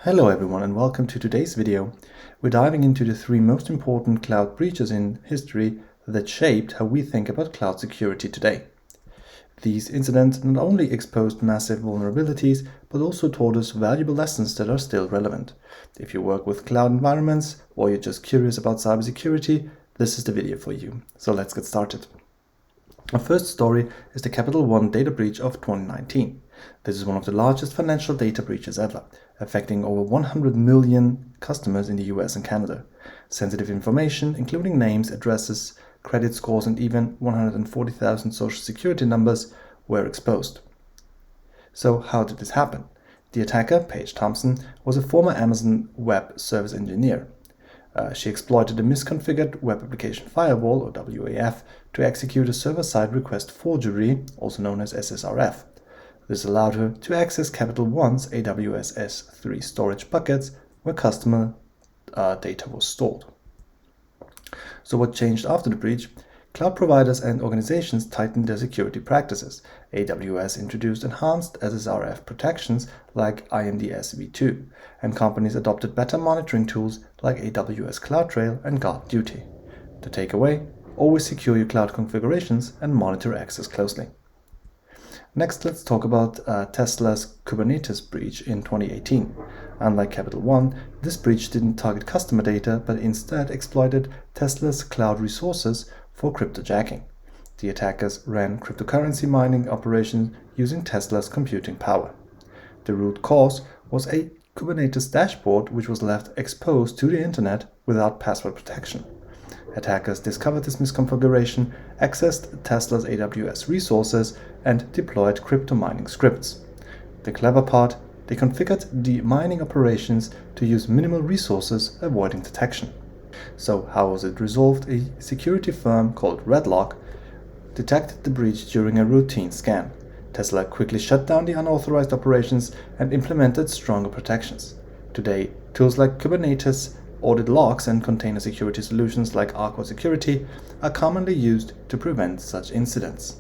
Hello everyone and welcome to today's video. We're diving into the three most important cloud breaches in history that shaped how we think about cloud security today. These incidents not only exposed massive vulnerabilities, but also taught us valuable lessons that are still relevant. If you work with cloud environments or you're just curious about cybersecurity, this is the video for you. So let's get started. Our first story is the Capital One data breach of 2019. This is one of the largest financial data breaches ever, affecting over 100 million customers in the US and Canada. Sensitive information, including names, addresses, credit scores, and even 140,000 social security numbers, were exposed. So how did this happen? The attacker, Paige Thompson, was a former Amazon Web Service engineer. She exploited a misconfigured Web Application Firewall, or WAF, to execute a server-side request forgery, also known as SSRF. This allowed her to access Capital One's AWS S3 storage buckets where customer data was stored. So what changed after the breach? Cloud providers and organizations tightened their security practices. AWS introduced enhanced SSRF protections like IMDS v2, and companies adopted better monitoring tools like AWS CloudTrail and GuardDuty. The takeaway: always secure your cloud configurations and monitor access closely. Next, let's talk about Tesla's Kubernetes breach in 2018. Unlike Capital One, this breach didn't target customer data, but instead exploited Tesla's cloud resources for cryptojacking. The attackers ran cryptocurrency mining operations using Tesla's computing power. The root cause was a Kubernetes dashboard which was left exposed to the internet without password protection. Attackers discovered this misconfiguration, accessed Tesla's AWS resources, and deployed crypto mining scripts. The clever part: they configured the mining operations to use minimal resources, avoiding detection. So how was it resolved? A security firm called RedLock detected the breach during a routine scan. Tesla quickly shut down the unauthorized operations and implemented stronger protections. Today, tools like Kubernetes, audit logs, and container security solutions like Arcor Security are commonly used to prevent such incidents.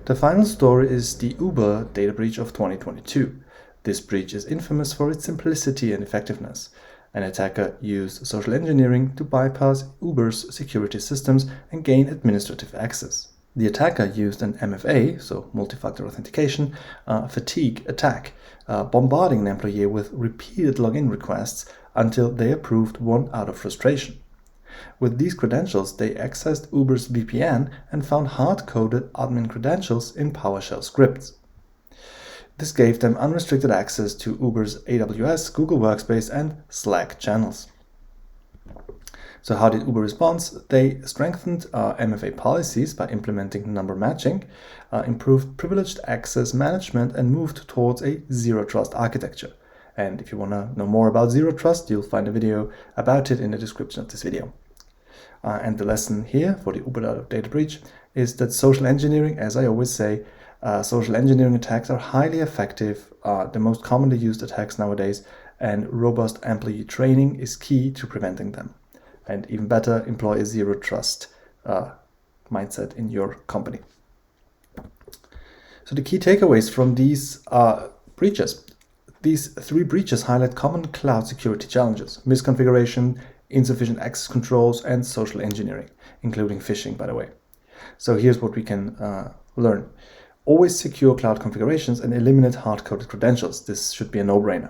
The final story is the Uber data breach of 2022. This breach is infamous for its simplicity and effectiveness. An attacker used social engineering to bypass Uber's security systems and gain administrative access. The attacker used an MFA, so multi-factor authentication, fatigue attack, bombarding an employee with repeated login requests until they approved one out of frustration. With these credentials, they accessed Uber's VPN and found hard-coded admin credentials in PowerShell scripts. This gave them unrestricted access to Uber's AWS, Google Workspace, and Slack channels. So how did Uber respond? They strengthened MFA policies by implementing number matching, improved privileged access management, and moved towards a zero-trust architecture. And if you want to know more about Zero Trust, you'll find a video about it in the description of this video. And the lesson here for the Uber data breach is that social engineering, as I always say, social engineering attacks are highly effective, the most commonly used attacks nowadays, and robust employee training is key to preventing them. And even better, employ a zero trust mindset in your company. So the key takeaways from these breaches. These three breaches highlight common cloud security challenges: misconfiguration, insufficient access controls, and social engineering, including phishing, by the way. So here's what we can learn. Always secure cloud configurations and eliminate hard-coded credentials. This should be a no-brainer.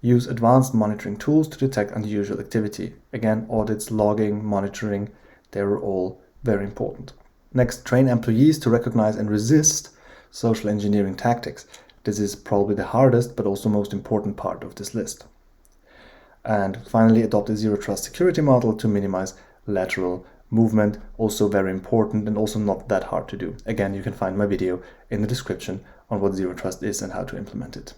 Use advanced monitoring tools to detect unusual activity. Again, audits, logging, monitoring, they're all very important. Next, train employees to recognize and resist social engineering tactics. This is probably the hardest but also most important part of this list. And finally, adopt a zero-trust security model to minimize lateral movement, also very important and also not that hard to do. Again, you can find my video in the description on what zero trust is and how to implement it.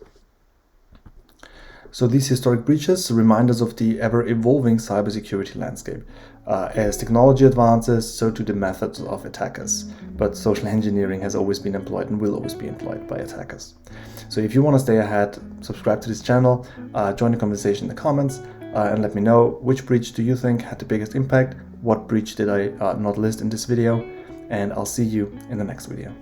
So these historic breaches remind us of the ever-evolving cybersecurity landscape. As technology advances, so do the methods of attackers. But social engineering has always been employed and will always be employed by attackers. So if you want to stay ahead, subscribe to this channel, join the conversation in the comments, and let me know which breach do you think had the biggest impact, what breach did I not list in this video, and I'll see you in the next video.